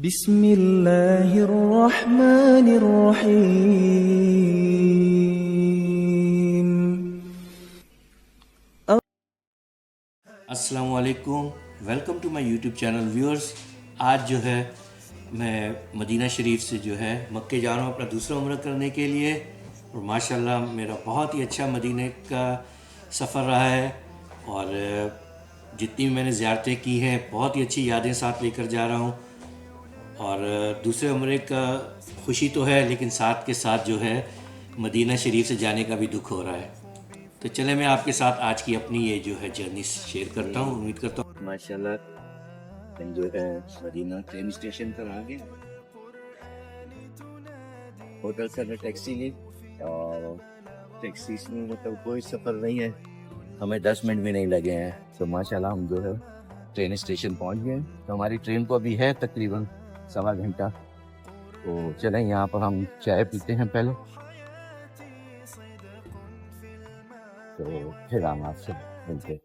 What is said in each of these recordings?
بسم اللہ الرحمن الرحیم۔ السلام علیکم، welcome to my YouTube channel viewers. آج جو ہے میں مدینہ شریف سے جو ہے مکے جا رہا ہوں اپنا دوسرا عمرہ کرنے کے لیے، اور ماشاءاللہ میرا بہت ہی اچھا مدینہ کا سفر رہا ہے، اور جتنی میں نے زیارتیں کی ہیں بہت ہی اچھی یادیں ساتھ لے کر جا رہا ہوں، اور دوسرے عمرے کا خوشی تو ہے لیکن ساتھ کے ساتھ جو ہے مدینہ شریف سے جانے کا بھی دکھ ہو رہا ہے۔ تو چلیں میں آپ کے ساتھ آج کی اپنی یہ جو ہے جرنی شیئر کرتا ہوں۔ امید کرتا ہوں ماشاءاللہ جو ہے مدینہ ٹرین اسٹیشن پر آ گئے، ہوٹل سے ہمیں ٹیکسی لی، اور ٹیکسی میں مطلب کوئی سفر نہیں ہے، ہمیں 10 منٹ بھی نہیں لگے ہیں، تو ماشاءاللہ ہم جو ہے ٹرین اسٹیشن پہنچ گئے۔ تو ہماری ٹرین کو ابھی ہے تقریباً 1.25 گھنٹہ، تو چلیں یہاں پر ہم چائے پیتے ہیں پہلے، تو پھر ہم آپ سے ملتے ہیں۔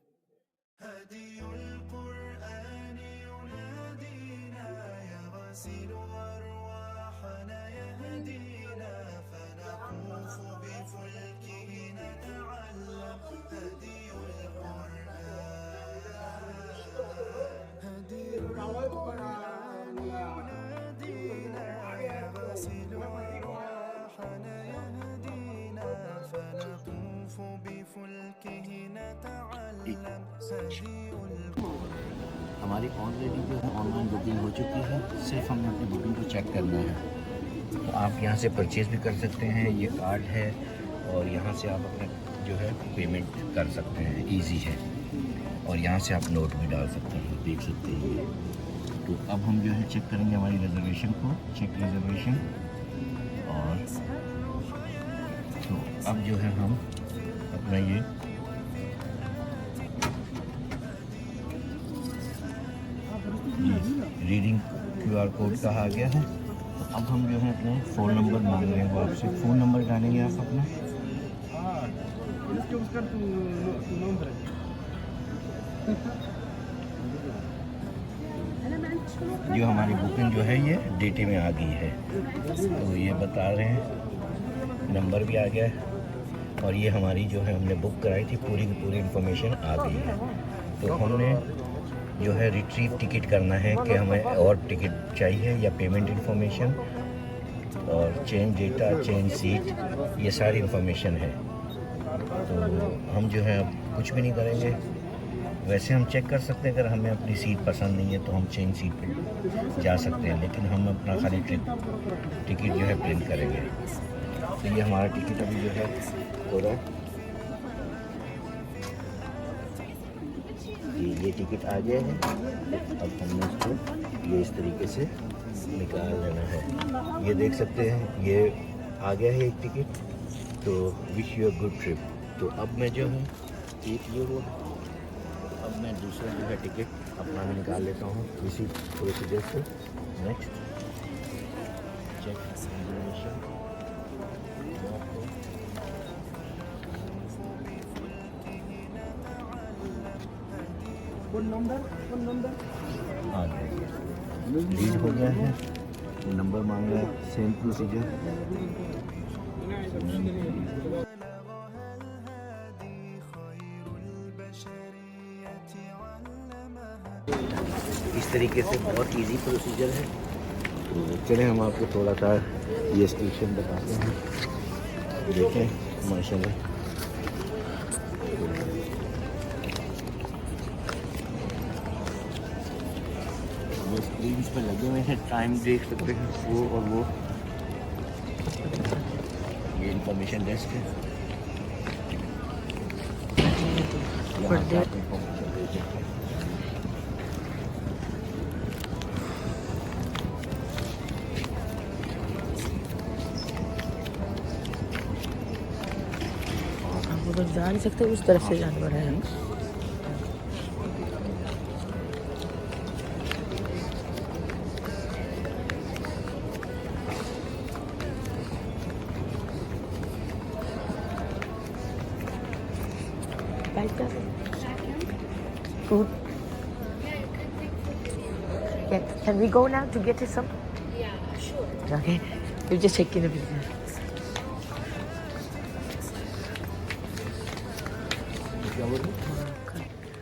ہماری آلریڈی جو ہے آن لائن بکنگ ہو چکی ہے، صرف ہم نے اپنی بکنگ کو چیک کرنا ہے۔ تو آپ یہاں سے پرچیز بھی کر سکتے ہیں، یہ کارڈ ہے، اور یہاں سے آپ اپنا جو ہے پیمنٹ کر سکتے ہیں، ایزی ہے، اور یہاں سے آپ نوٹ بھی ڈال سکتے ہیں، دیکھ سکتے ہیں یہ۔ تو اب ہم جو ہے چیک کریں گے ہماری ریزرویشن کو، چیک ریزرویشن، اور تو اب جو ہے ہم اپنا یہ ریڈنگ QR کوڈ کا آ گیا ہے۔ تو اب ہم جو ہے اپنے فون نمبر مانگ رہے ہیں، وہ آپ سے فون نمبر ڈالیں گے آپ اپنا، جو ہماری بکنگ جو ہے یہ ڈیٹے میں آ گئی ہے، تو یہ بتا رہے ہیں، نمبر بھی آ گیا ہے، اور یہ ہماری جو ہے ہم نے بک کرائی تھی پوری کی پوری انفارمیشن آ گئی ہے۔ تو ہم نے جو ہے ریٹریو ٹکٹ کرنا ہے کہ ہمیں اور ٹکٹ چاہیے یا پیمنٹ انفارمیشن اور چینج ڈیٹا، چینج سیٹ، یہ ساری انفارمیشن ہے۔ تو ہم جو ہے اب کچھ بھی نہیں کریں گے، ویسے ہم چیک کر سکتے ہیں، اگر ہمیں اپنی سیٹ پسند نہیں ہے تو ہم چینج سیٹ پہ جا سکتے ہیں، لیکن ہم اپنا خالی ٹکٹ جو ہے پرنٹ کریں گے۔ تو یہ ہمارا ٹکٹ ابھی جو ہے ہو رہا ہے، یہ ٹکٹ آ گیا ہے، اب ہم نے اس کو یہ اس طریقے سے نکال لینا ہے۔ یہ دیکھ سکتے ہیں یہ آ گیا ہے ایک ٹکٹ، تو wish you a good trip. تو اب میں جو ہے ایک یہ ہوا، اب میں دوسرا جو ہے ٹکٹ اپنا بھی نکال لیتا ہوں اسی پروسیجر سے۔ نیکسٹ چیک ریزرویشن، لیڈ ہو گیا ہے، نمبر مانگ رہا ہے، سیم پروسیجر۔ اس طریقے سے بہت ایزی پروسیجر ہے۔ تو چلیں ہم آپ کو تھوڑا سا یہ اسٹیشن بتاتے ہیں، دیکھیں ماشاءاللہ وہ اسکرینس پہ لگے ہوئے ہیں، ٹائم دیکھ سکتے ہیں وہ، اور وہ یہ انفارمیشن ڈیسک ہے، یہاں سے آپ انفارمیشن دے سکتے ہیں۔ ادھر جا نہیں سکتے، اس طرف سے جانور ہے۔ Gut. Jetzt. Can we go now to get some? Yeah, sure. Okay. You just check in a bit.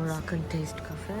Moroccan taste cafe.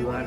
QR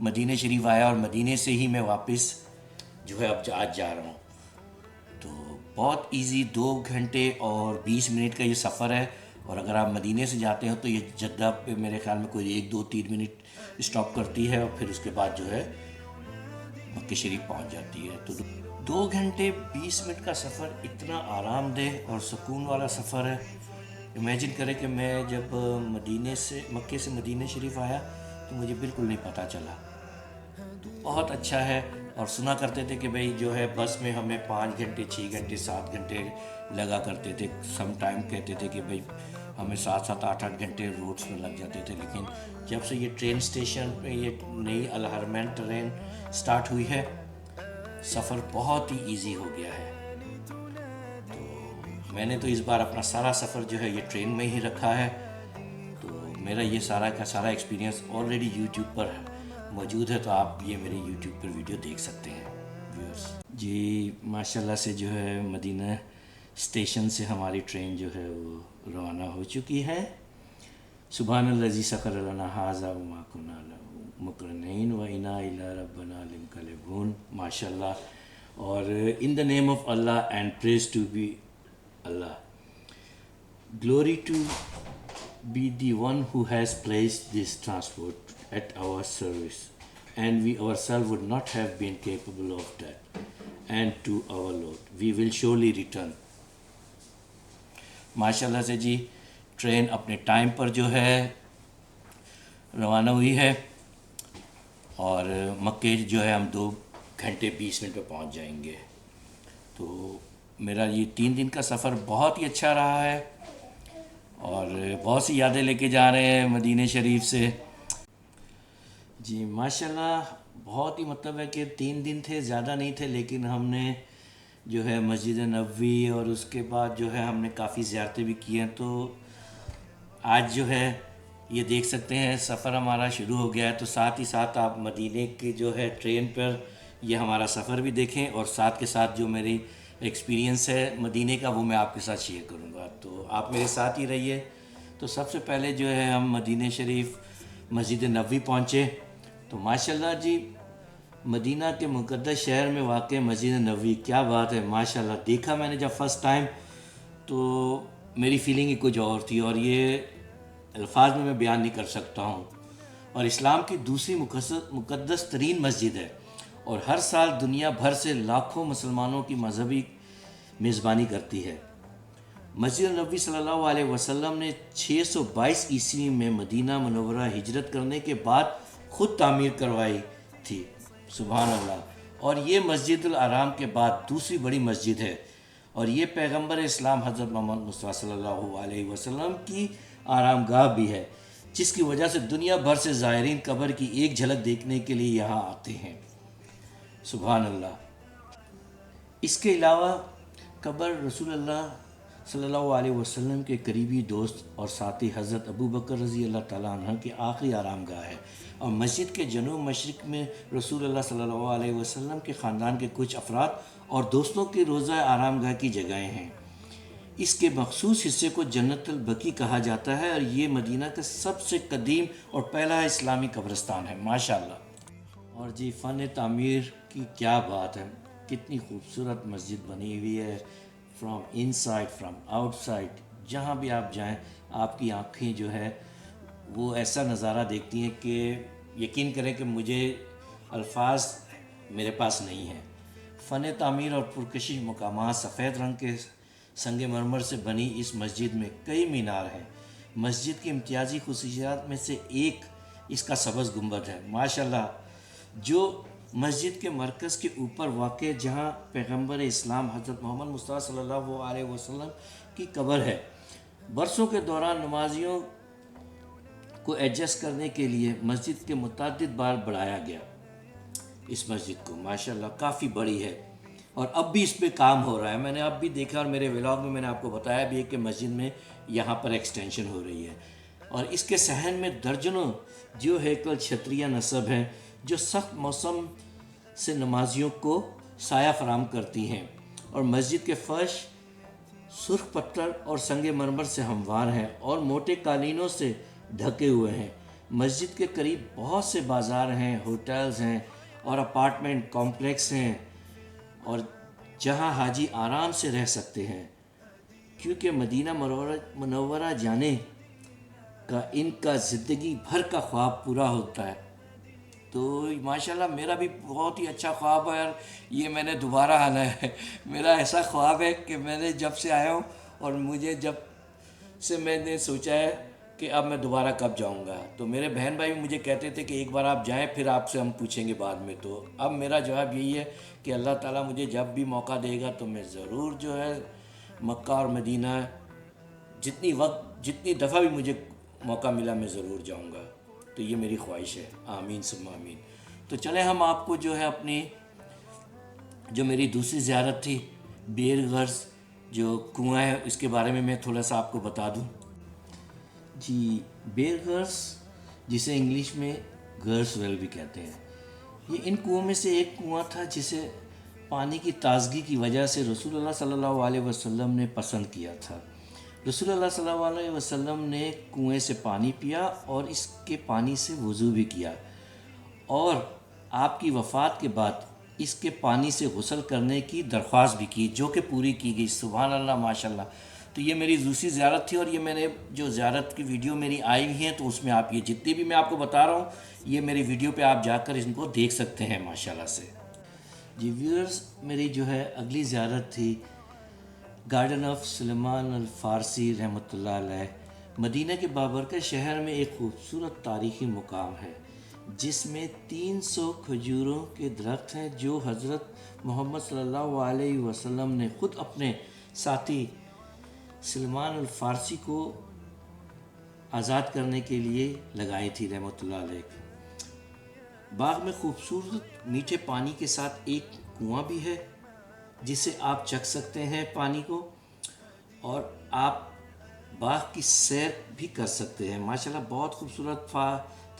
مدینہ شریف آیا اور مدینے سے ہی میں واپس جو ہے اب آج جا رہا ہوں. تو بہت ایزی 2 گھنٹے اور 20 منٹ کا یہ سفر ہے. اور اگر آپ مدینے سے جاتے ہو تو یہ جدہ پہ میرے خیال میں کوئی 1 2 3 منٹ اسٹاپ کرتی ہے اور پھر اس کے بعد جو ہے مکہ شریف پہنچ جاتی ہے. تو 2 گھنٹے 20 منٹ کا سفر اتنا آرام دہ اور سکون والا سفر ہے. امیجن کریں کہ میں جب مکے سے مدینہ شریف آیا تو مجھے بالکل نہیں پتہ چلا. تو بہت اچھا ہے. اور سنا کرتے تھے کہ بھئی جو ہے بس میں ہمیں 5 گھنٹے 6 گھنٹے 7 گھنٹے لگا کرتے تھے. سم ٹائم کہتے تھے کہ بھئی ہمیں 7 8 گھنٹے روڈس میں لگ جاتے تھے. لیکن جب سے یہ ٹرین اسٹیشن پہ یہ نئی الحرمین ٹرین سٹارٹ ہوئی ہے سفر بہت ہی ایزی ہو گیا ہے. تو میں نے تو اس بار اپنا سارا سفر جو ہے یہ ٹرین میں ہی رکھا ہے. تو میرا یہ سارا کا سارا ایکسپیرینس آلریڈی یوٹیوب پر موجود ہے. تو آپ یہ میرے یوٹیوب پر ویڈیو دیکھ سکتے ہیں ویورز. جی ماشاءاللہ سے جو ہے مدینہ اسٹیشن سے ہماری ٹرین جو ہے وہ روانہ ہو چکی ہے. سبحان الذی سخر لنا ھذا وما کنا لہ مقرنین وانا الی ربنا لمنقلبون. ماشاءاللہ. اور in the name of Allah and praise to be Allah. Glory to be the one who has placed this transport at our service, and we ourselves would not have been capable of that. And to our Lord we will surely return. ماشاءاللہ سے جی train اپنے time پر جو ہے روانہ ہوئی ہے اور مکے جو ہے ہم 2 گھنٹے 20 منٹ پہ پہنچ جائیں گے. تو میرا یہ 3 دن کا سفر بہت ہی اچھا رہا ہے اور بہت سی یادیں لے کے جا رہے ہیں مدینہ شریف سے. جی ماشاءاللہ بہت ہی مطلب ہے کہ 3 دن تھے، زیادہ نہیں تھے، لیکن ہم نے جو ہے مسجد نبوی اور اس کے بعد جو ہے ہم نے کافی زیارتیں بھی کی ہیں. تو آج جو ہے یہ دیکھ سکتے ہیں سفر ہمارا شروع ہو گیا ہے. تو ساتھ ہی ساتھ آپ مدینے کی جو ہے ٹرین پر یہ ہمارا سفر بھی دیکھیں اور ساتھ کے ساتھ جو میری ایکسپیرینس ہے مدینے کا وہ میں آپ کے ساتھ شیئر کروں گا. تو آپ میرے ساتھ ہی رہیے. تو سب سے پہلے جو ہے ہم مدینہ شریف مسجد نبوی پہنچے. تو ماشاءاللہ جی مدینہ کے مقدس شہر میں واقع مسجد نبوی، کیا بات ہے ماشاءاللہ. دیکھا میں نے جب فرسٹ ٹائم تو میری فیلنگ ہی کچھ اور تھی اور یہ الفاظ میں بیان نہیں کر سکتا ہوں. اور اسلام کی دوسری مقدس ترین مسجد ہے اور ہر سال دنیا بھر سے لاکھوں مسلمانوں کی مذہبی میزبانی کرتی ہے. مسجد نبوی صلی اللہ علیہ وسلم نے 622 عیسوی میں مدینہ منورہ ہجرت کرنے کے بعد خود تعمیر کروائی تھی. سبحان اللہ. اور یہ مسجد الحرام کے بعد دوسری بڑی مسجد ہے اور یہ پیغمبر اسلام حضرت محمد مصطفیٰ صلی اللہ علیہ وسلم کی آرام گاہ بھی ہے، جس کی وجہ سے دنیا بھر سے زائرین قبر کی ایک جھلک دیکھنے کے لیے یہاں آتے ہیں. سبحان اللہ. اس کے علاوہ قبر رسول اللہ صلی اللہ علیہ وسلم کے قریبی دوست اور ساتھی حضرت ابو بکر رضی اللہ تعالیٰ عنہ کی آخری آرام گاہ ہے اور مسجد کے جنوب مشرق میں رسول اللہ صلی اللہ علیہ وسلم کے خاندان کے کچھ افراد اور دوستوں کی روضہ آرام گاہ کی جگہیں ہیں. اس کے مخصوص حصے کو جنت البقیع کہا جاتا ہے اور یہ مدینہ کا سب سے قدیم اور پہلا اسلامی قبرستان ہے ماشاءاللہ. اور جی فن تعمیر کی کیا بات ہے، کتنی خوبصورت مسجد بنی ہوئی ہے. From in side from out side جہاں بھی آپ جائیں آپ کی آنکھیں جو ہے وہ ایسا نظارہ دیکھتی ہیں کہ یقین کریں کہ مجھے الفاظ میرے پاس نہیں ہیں. فن تعمیر اور پرکشش مقامات. سفید رنگ کے سنگ مرمر سے بنی اس مسجد میں کئی مینار ہیں. مسجد کی امتیازی خصوصیات میں سے ایک اس کا سبز گنبد ہے ماشاءاللہ، جو مسجد کے مرکز کے اوپر واقع جہاں پیغمبر اسلام حضرت محمد مصطفیٰ صلی اللہ علیہ وسلم کی قبر ہے. برسوں کے دوران نمازیوں کو ایڈجسٹ کرنے کے لیے مسجد کے متعدد بار بڑھایا گیا. اس مسجد کو ماشاءاللہ کافی بڑی ہے اور اب بھی اس پہ کام ہو رہا ہے. میں نے اب بھی دیکھا اور میرے ولاگ میں نے آپ کو بتایا بھی ہے کہ مسجد میں یہاں پر ایکسٹینشن ہو رہی ہے. اور اس کے صحن میں درجنوں جو ہیکل چھتریاں نصب ہیں جو سخت موسم سے نمازیوں کو سایہ فراہم کرتی ہیں. اور مسجد کے فرش سرخ پتھر اور سنگ مرمر سے ہموار ہیں اور موٹے قالینوں سے ڈھکے ہوئے ہیں. مسجد کے قریب بہت سے بازار ہیں، ہوٹلز ہیں اور اپارٹمنٹ کمپلیکس ہیں، اور جہاں حاجی آرام سے رہ سکتے ہیں، کیونکہ مدینہ منورہ جانے کا ان کا زندگی بھر کا خواب پورا ہوتا ہے۔ تو ماشاءاللہ میرا بھی بہت ہی اچھا خواب ہے، اور یہ میں نے دوبارہ آنا ہے۔ میرا ایسا خواب ہے کہ میں نے جب سے آیا ہوں، اور مجھے جب سے میں نے سوچا ہے کہ اب میں دوبارہ کب جاؤں گا، تو میرے بہن بھائی مجھے کہتے تھے کہ ایک بار آپ جائیں پھر آپ سے ہم پوچھیں گے بعد میں۔ تو اب میرا جواب یہی ہے کہ اللہ تعالیٰ مجھے جب بھی موقع دے گا تو میں ضرور جو ہے مکہ اور مدینہ جتنی دفعہ بھی مجھے موقع ملا میں ضرور جاؤں گا۔ تو یہ میری خواہش ہے، آمین ثم آمین۔ تو چلیں ہم آپ کو جو ہے اپنی جو میری دوسری زیارت تھی بیر غرز جو کنواں ہے اس کے بارے میں تھوڑا سا آپ کو بتا دوں۔ جی، بیر غرز جسے انگلش میں غرز ویل بھی کہتے ہیں، یہ ان کنووں میں سے ایک کنواں تھا جسے پانی کی تازگی کی وجہ سے رسول اللہ صلی اللہ علیہ وسلم نے پسند کیا تھا۔ رسول اللہ صلی اللہ علیہ وسلم نے کنویں سے پانی پیا اور اس کے پانی سے وضو بھی کیا، اور آپ کی وفات کے بعد اس کے پانی سے غسل کرنے کی درخواست بھی کی، جو کہ پوری کی گئی۔ سبحان اللہ، ماشاءاللہ۔ تو یہ میری دوسری زیارت تھی، اور یہ میں نے جو زیارت کی ویڈیو میری آئی ہوئی ہیں تو اس میں آپ یہ جتنی بھی میں آپ کو بتا رہا ہوں یہ میری ویڈیو پہ آپ جا کر ان کو دیکھ سکتے ہیں ماشاءاللہ سے۔ جی ویورز، میری جو ہے اگلی زیارت تھی گارڈن آف سلیمان الفارسی رحمۃ اللہ علیہ۔ مدینہ کے بابرکت شہر میں ایک خوبصورت تاریخی مقام ہے جس میں 300 کھجوروں کے درخت ہیں جو حضرت محمد صلی اللہ علیہ وسلم نے خود اپنے ساتھی سلمان الفارسی کو آزاد کرنے کے لیے لگائی تھی رحمۃ اللہ علیہ۔ باغ میں خوبصورت میٹھے پانی کے ساتھ ایک کنواں بھی ہے جسے آپ چکھ سکتے ہیں پانی کو، اور آپ باغ کی سیر بھی کر سکتے ہیں۔ ماشاءاللہ بہت خوبصورت تھا،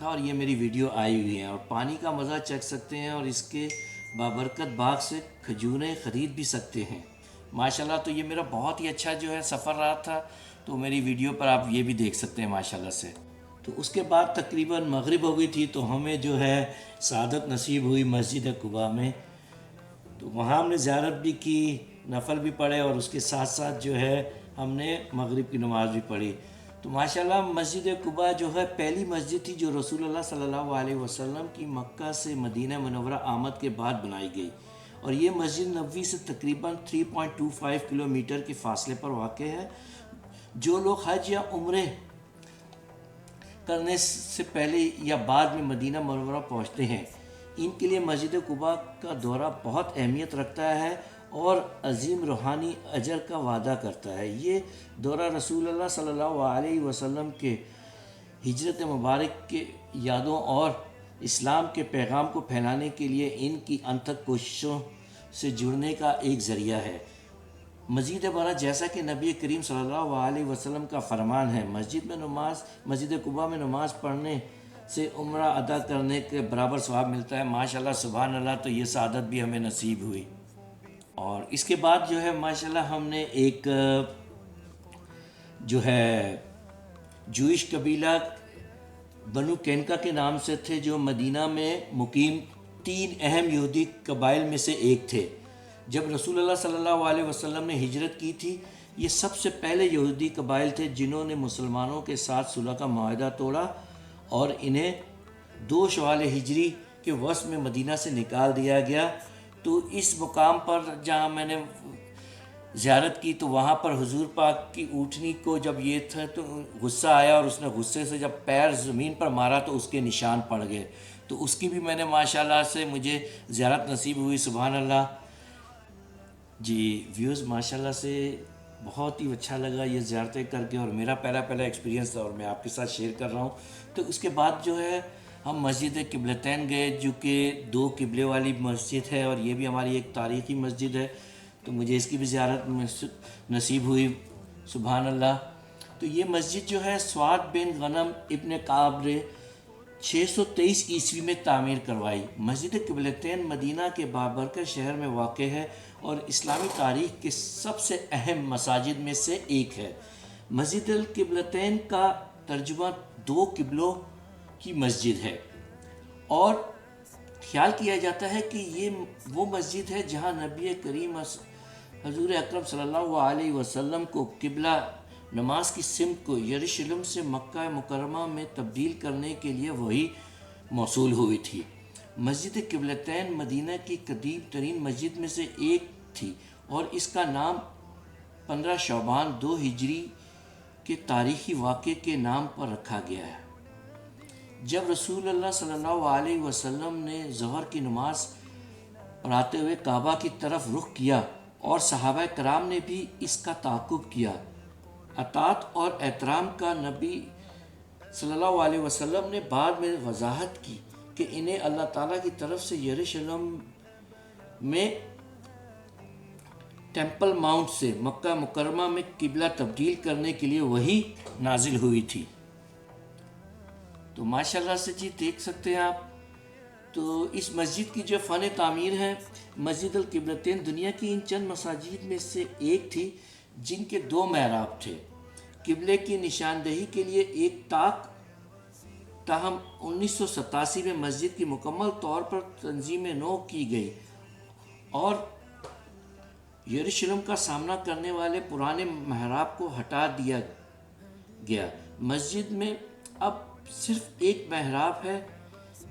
اور یہ میری ویڈیو آئی ہوئی ہیں، اور پانی کا مزہ چکھ سکتے ہیں، اور اس کے بابرکت باغ سے کھجوریں خرید بھی سکتے ہیں ماشاءاللہ۔ تو یہ میرا بہت ہی اچھا جو ہے سفر رہا تھا، تو میری ویڈیو پر آپ یہ بھی دیکھ سکتے ہیں ماشاءاللہ سے۔ تو اس کے بعد تقریباً مغرب ہو گئی تھی، تو ہمیں جو ہے سعادت نصیب ہوئی مسجد قباء میں، تو وہاں ہم نے زیارت بھی کی، نفل بھی پڑھے، اور اس کے ساتھ ساتھ جو ہے ہم نے مغرب کی نماز بھی پڑھی۔ تو ماشاءاللہ مسجد قباء جو ہے پہلی مسجد تھی جو رسول اللہ صلی اللہ علیہ وسلم کی مکہ سے مدینہ منورہ آمد کے بعد بنائی گئی، اور یہ مسجد نبوی سے تقریباً 3.25 کلومیٹر کے فاصلے پر واقع ہے۔ جو لوگ حج یا عمرے کرنے سے پہلے یا بعد میں مدینہ منورہ پہنچتے ہیں ان کے لیے مسجد قباء کا دورہ بہت اہمیت رکھتا ہے اور عظیم روحانی اجر کا وعدہ کرتا ہے۔ یہ دورہ رسول اللہ صلی اللہ علیہ وسلم کے ہجرت مبارک کے یادوں اور اسلام کے پیغام کو پھیلانے کے لیے ان کی انتھک کوششوں سے جڑنے کا ایک ذریعہ ہے۔ مزید برآں جیسا کہ نبی کریم صلی اللہ علیہ وسلم کا فرمان ہے، مسجد قباء میں نماز پڑھنے سے عمرہ ادا کرنے کے برابر ثواب ملتا ہے۔ ماشاءاللہ سبحان اللہ، تو یہ سعادت بھی ہمیں نصیب ہوئی۔ اور اس کے بعد جو ہے ماشاءاللہ ہم نے ایک جو ہے جوئش قبیلہ بنو کینکا کے نام سے تھے جو مدینہ میں مقیم 3 اہم یہودی قبائل میں سے ایک تھے۔ جب رسول اللہ صلی اللہ علیہ وسلم نے ہجرت کی تھی، یہ سب سے پہلے یہودی قبائل تھے جنہوں نے مسلمانوں کے ساتھ صلح کا معاہدہ توڑا، اور انہیں 2 شوال ہجری کے وسط میں مدینہ سے نکال دیا گیا۔ تو اس مقام پر جہاں میں نے زیارت کی تو وہاں پر حضور پاک کی اونٹنی کو جب یہ تھا تو غصہ آیا، اور اس نے غصے سے جب پیر زمین پر مارا تو اس کے نشان پڑ گئے۔ تو اس کی بھی میں نے ماشاءاللہ سے مجھے زیارت نصیب ہوئی، سبحان اللہ۔ جی ویوز، ماشاءاللہ سے بہت ہی اچھا لگا یہ زیارتیں کر کے، اور میرا پہلا ایکسپیرینس تھا اور میں آپ کے ساتھ شیئر کر رہا ہوں۔ تو اس کے بعد جو ہے ہم مسجد قبلتین گئے جو کہ 2 قبلے والی مسجد ہے، اور یہ بھی ہماری ایک تاریخی مسجد ہے، تو مجھے اس کی بھی زیارت نصیب ہوئی، سبحان اللہ۔ تو یہ مسجد جو ہے سعد بن غنم ابن کعب نے 623 عیسوی میں تعمیر کروائی۔ مسجد قبلتین مدینہ کے بابرکت شہر میں واقع ہے اور اسلامی تاریخ کے سب سے اہم مساجد میں سے ایک ہے۔ مسجد القبلتین کا ترجمہ 2 قبلوں کی مسجد ہے، اور خیال کیا جاتا ہے کہ یہ وہ مسجد ہے جہاں نبی کریم حضور اکرم صلی اللہ علیہ وسلم کو قبلہ نماز کی سمت کو یروشلم سے مکہ مکرمہ میں تبدیل کرنے کے لیے وحی موصول ہوئی تھی۔ مسجد قبلتین مدینہ کی قدیم ترین مسجد میں سے ایک تھی، اور اس کا نام 15 شعبان 2 ہجری کے تاریخی واقعے کے نام پر رکھا گیا ہے، جب رسول اللہ صلی اللہ علیہ وسلم نے ظہر کی نماز پڑھاتے ہوئے کعبہ کی طرف رخ کیا، اور صحابہ کرام نے بھی اس کا تعاقب کیا۔ اطاعت اور احترام کا نبی صلی اللہ علیہ وسلم نے بعد میں وضاحت کی کہ انہیں اللہ تعالیٰ کی طرف سے یروشلم میں ٹیمپل ماؤنٹ سے مکہ مکرمہ میں قبلہ تبدیل کرنے کے لیے وحی نازل ہوئی تھی۔ تو ماشاءاللہ سے جی دیکھ سکتے ہیں آپ، تو اس مسجد کی جو فن تعمیر ہے، مسجد القبلتین دنیا کی ان چند مساجد میں سے ایک تھی جن کے 2 محراب تھے، قبلے کی نشاندہی کے لیے ایک طاق۔ تاہم 1987 میں مسجد کی مکمل طور پر تنظیم نو کی گئی اور یروشلم کا سامنا کرنے والے پرانے محراب کو ہٹا دیا گیا۔ مسجد میں اب صرف ایک محراب ہے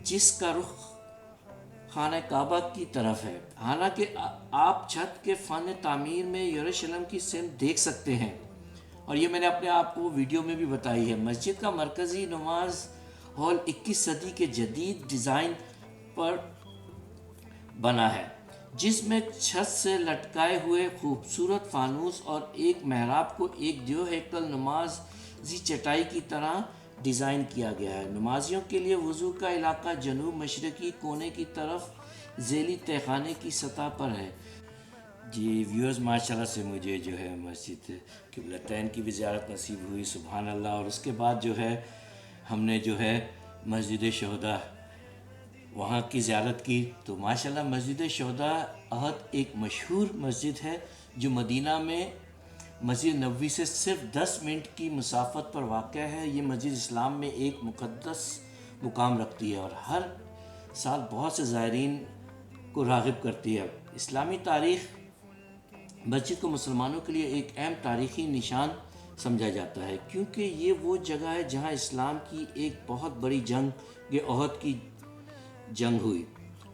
جس کا رخ خانہ کعبہ کی طرف ہے، حالانکہ آپ چھت کے فن تعمیر میں یروشلم کی سمت دیکھ سکتے ہیں، اور یہ میں نے اپنے آپ کو ویڈیو میں بھی بتائی ہے۔ مسجد کا مرکزی نماز ہال 21 صدی کے جدید ڈیزائن پر بنا ہے، جس میں چھت سے لٹکائے ہوئے خوبصورت فانوس اور ایک محراب کو ایک دیو ہیکل نمازی چٹائی کی طرح ڈیزائن کیا گیا ہے۔ نمازیوں کے لیے وضو کا علاقہ جنوب مشرقی کونے کی طرف ذیلی تہخانے کی سطح پر ہے۔ جی ویورز، ماشاءاللہ سے مجھے جو ہے مسجد قبلتین کی بھی زیارت نصیب ہوئی، سبحان اللہ، اور اس کے بعد جو ہے ہم نے جو ہے مسجد شہداء وہاں کی زیارت کی۔ تو ماشاءاللہ مسجد شہداء احد ایک مشہور مسجد ہے جو مدینہ میں مسجد نبوی سے صرف 10 منٹ کی مسافت پر واقع ہے۔ یہ مسجد اسلام میں ایک مقدس مقام رکھتی ہے اور ہر سال بہت سے زائرین کو راغب کرتی ہے۔ اسلامی تاریخ مسجد کو مسلمانوں کے لیے ایک اہم تاریخی نشان سمجھا جاتا ہے، کیونکہ یہ وہ جگہ ہے جہاں اسلام کی ایک بہت بڑی جنگ احد کی جنگ ہوئی۔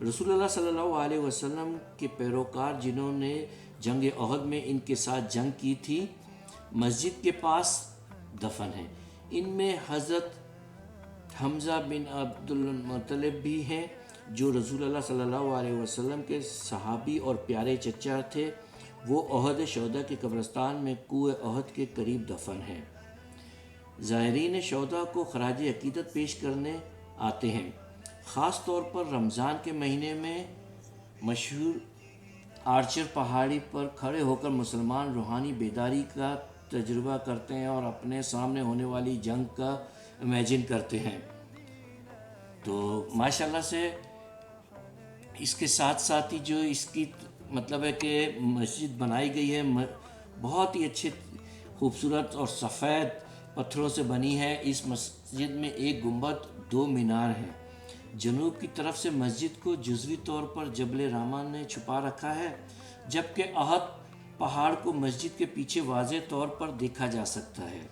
رسول اللہ صلی اللہ علیہ وسلم کے پیروکار جنہوں نے جنگ احد میں ان کے ساتھ جنگ کی تھی، مسجد کے پاس دفن ہیں۔ ان میں حضرت حمزہ بن عبد المطلب بھی ہیں، جو رسول اللہ صلی اللہ علیہ وسلم کے صحابی اور پیارے چچا تھے۔ وہ احد شہداء کے قبرستان میں کوہ احد کے قریب دفن ہیں۔ زائرین شہداء کو خراج عقیدت پیش کرنے آتے ہیں، خاص طور پر رمضان کے مہینے میں۔ مشہور آرچر پہاڑی پر کھڑے ہو کر مسلمان روحانی بیداری کا تجربہ کرتے ہیں اور اپنے سامنے ہونے والی جنگ کا امیجن کرتے ہیں۔ تو ماشاءاللہ سے اس کے ساتھ ساتھ ہی جو اس کی مطلب ہے کہ مسجد بنائی گئی ہے، بہت ہی اچھے خوبصورت اور سفید پتھروں سے بنی ہے۔ اس مسجد میں ایک گنبد 2 مینار ہیں۔ جنوب کی طرف سے مسجد کو جزوی طور پر جبل رامان نے چھپا رکھا ہے، جبکہ احد پہاڑ کو مسجد کے پیچھے واضح طور پر دیکھا جا سکتا ہے۔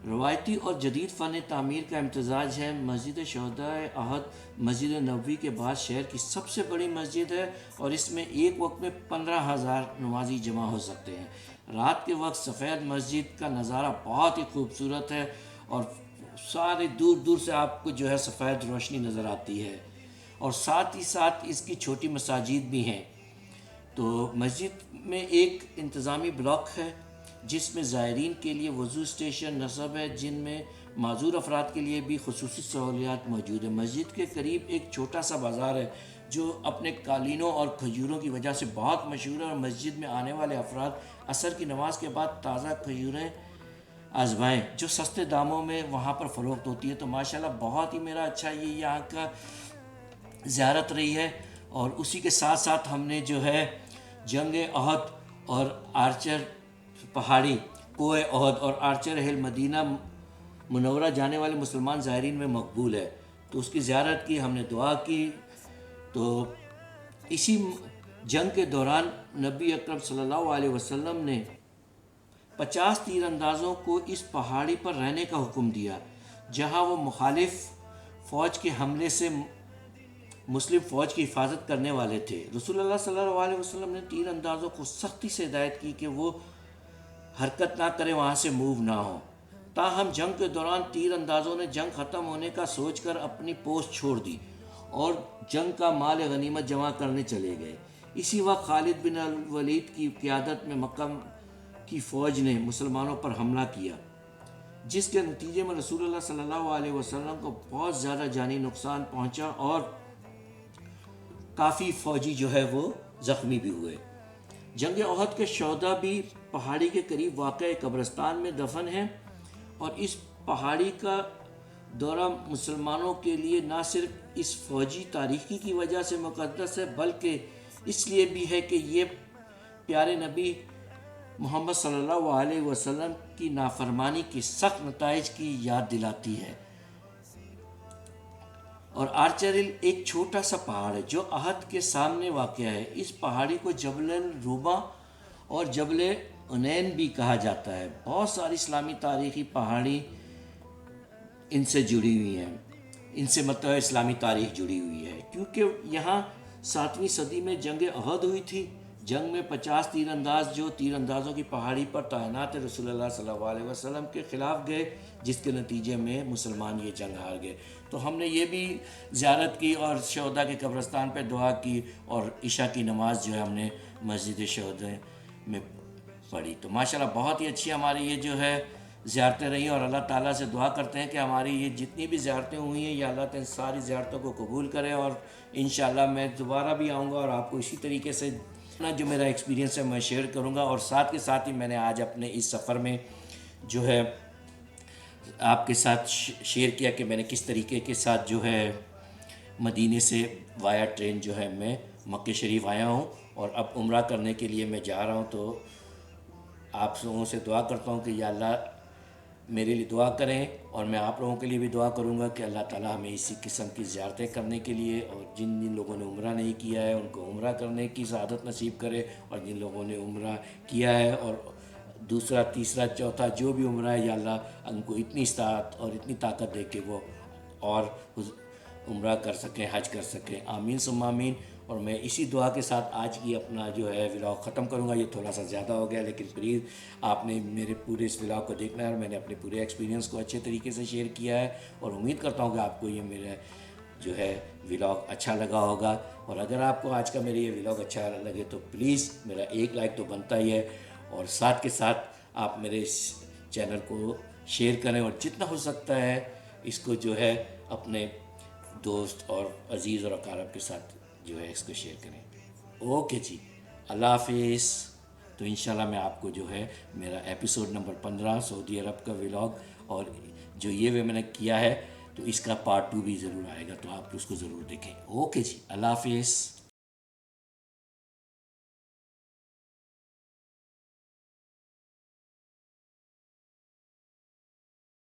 روایتی اور جدید فن تعمیر کا امتزاج ہے۔ مسجد شہداء احد مسجد نبوی کے بعد شہر کی سب سے بڑی مسجد ہے اور اس میں ایک وقت میں 15,000 نمازی جمع ہو سکتے ہیں۔ رات کے وقت سفید مسجد کا نظارہ بہت ہی خوبصورت ہے اور سارے دور دور سے آپ کو جو ہے سفید روشنی نظر آتی ہے، اور ساتھ ہی ساتھ اس کی چھوٹی مساجد بھی ہیں۔ تو مسجد میں ایک انتظامی بلاک ہے جس میں زائرین کے لیے وضو اسٹیشن نصب ہے، جن میں معذور افراد کے لیے بھی خصوصی سہولیات موجود ہیں۔ مسجد کے قریب ایک چھوٹا سا بازار ہے جو اپنے قالینوں اور کھجوروں کی وجہ سے بہت مشہور ہے، اور مسجد میں آنے والے افراد عصر کی نماز کے بعد تازہ کھجوریں آزمائیں جو سستے داموں میں وہاں پر فروخت ہوتی ہے۔ تو ماشاءاللہ بہت ہی میرا اچھا یہ یہاں کا زیارت رہی ہے، اور اسی کے ساتھ ساتھ ہم نے جو ہے جنگ احد اور آرچر پہاڑی کوہ احد اور آرچر ہل مدینہ منورہ جانے والے مسلمان زائرین میں مقبول ہے، تو اس کی زیارت کی، ہم نے دعا کی۔ تو اسی جنگ کے دوران نبی اکرم صلی اللہ علیہ وسلم نے 50 تیر اندازوں کو اس پہاڑی پر رہنے کا حکم دیا، جہاں وہ مخالف فوج کے حملے سے مسلم فوج کی حفاظت کرنے والے تھے۔ رسول اللہ صلی اللہ علیہ وسلم نے تیر اندازوں کو سختی سے ہدایت کی کہ وہ حرکت نہ کریں، وہاں سے موو نہ ہوں۔ تاہم جنگ کے دوران تیر اندازوں نے جنگ ختم ہونے کا سوچ کر اپنی پوسٹ چھوڑ دی اور جنگ کا مال غنیمت جمع کرنے چلے گئے۔ اسی وقت خالد بن الولید کی قیادت میں مکہ کی فوج نے مسلمانوں پر حملہ کیا، جس کے نتیجے میں رسول اللہ صلی اللہ علیہ وسلم کو بہت زیادہ جانی نقصان پہنچا اور کافی فوجی جو ہے وہ زخمی بھی ہوئے۔ جنگ احد کے شہداء بھی پہاڑی کے قریب واقع قبرستان میں دفن ہیں، اور اس پہاڑی کا دورہ مسلمانوں کے لیے نہ صرف اس فوجی تاریخی کی وجہ سے مقدس ہے، بلکہ اس لیے بھی ہے کہ یہ پیارے نبی محمد صلی اللہ علیہ وسلم کی نافرمانی کی سخت نتائج کی یاد دلاتی ہے۔ اور آرچر ہل ایک چھوٹا سا پہاڑ ہے جو احد کے سامنے واقع ہے۔ اس پہاڑی کو جبل الروما اور جبل عنین بھی کہا جاتا ہے۔ بہت ساری اسلامی تاریخی پہاڑی ان سے جڑی ہوئی ہیں، ان سے مطلب اسلامی تاریخ جڑی ہوئی ہے، کیونکہ یہاں 7ویں صدی میں جنگ احد ہوئی تھی۔ جنگ میں 50 تیر انداز جو تیر اندازوں کی پہاڑی پر تعینات رسول اللہ صلی اللہ علیہ وسلم کے خلاف گئے، جس کے نتیجے میں مسلمان یہ جنگ ہار گئے۔ تو ہم نے یہ بھی زیارت کی اور شہداء کے قبرستان پہ دعا کی، اور عشاء کی نماز جو ہے ہم نے مسجد شہداء میں پڑھی۔ تو ماشاءاللہ بہت ہی اچھی ہماری یہ جو ہے زیارتیں رہی، اور اللہ تعالیٰ سے دعا کرتے ہیں کہ ہماری یہ جتنی بھی زیارتیں ہوئی ہیں، یا اللہ تعالیٰ ساری زیارتوں کو قبول کرے، اور انشاءاللہ میں دوبارہ بھی آؤں گا اور آپ کو اسی طریقے سے جو میرا ایکسپیرینس ہے میں شیئر کروں گا۔ اور ساتھ کے ساتھ ہی میں نے آج اپنے اس سفر میں جو ہے آپ کے ساتھ شیئر کیا کہ میں نے کس طریقے کے ساتھ جو ہے مدینے سے وایا ٹرین جو ہے میں مکہ شریف آیا ہوں، اور اب عمرہ کرنے کے لیے میں جا رہا ہوں۔ تو آپ لوگوں سے دعا کرتا ہوں کہ یا اللہ میرے لیے دعا کریں، اور میں آپ لوگوں کے لیے بھی دعا کروں گا کہ اللہ تعالیٰ ہمیں اسی قسم کی زیارتیں کرنے کے لیے، اور جن لوگوں نے عمرہ نہیں کیا ہے ان کو عمرہ کرنے کی سعادت نصیب کرے، اور جن لوگوں نے عمرہ کیا ہے اور دوسرا تیسرا چوتھا جو بھی عمرہ ہے، یا اللہ ان کو اتنی استطاعت اور اتنی طاقت دے کہ وہ اور عمرہ کر سکیں، حج کر سکیں۔ آمین ثم آمین۔ اور میں اسی دعا کے ساتھ آج کی اپنا جو ہے ولاگ ختم کروں گا۔ یہ تھوڑا سا زیادہ ہو گیا، لیکن پلیز آپ نے میرے پورے اس ولاگ کو دیکھنا ہے، اور میں نے اپنے پورے ایکسپیرینس کو اچھے طریقے سے شیئر کیا ہے، اور امید کرتا ہوں کہ آپ کو یہ میرا جو ہے ولاگ اچھا لگا ہوگا۔ اور اگر آپ کو آج کا میرا یہ ولاگ اچھا لگے تو پلیز میرا ایک لائک تو بنتا ہی ہے، اور ساتھ کے ساتھ آپ میرے اس چینل کو شیئر کریں، اور جتنا ہو سکتا ہے اس کو جو ہے اپنے دوست اور عزیز اور اقارب کے ساتھ جو ہے اس کو شیئر کریں۔ اوکے جی، اللہ حافظ۔ تو انشاءاللہ میں آپ کو جو ہے میرا ایپیسوڈ نمبر 15 سعودی عرب کا ولاگ، اور جو یہ میں نے کیا ہے تو اس کا پارٹ 2 بھی ضرور آئے گا، تو آپ اس کو ضرور دیکھیں۔ اوکے جی، اللہ حافظ۔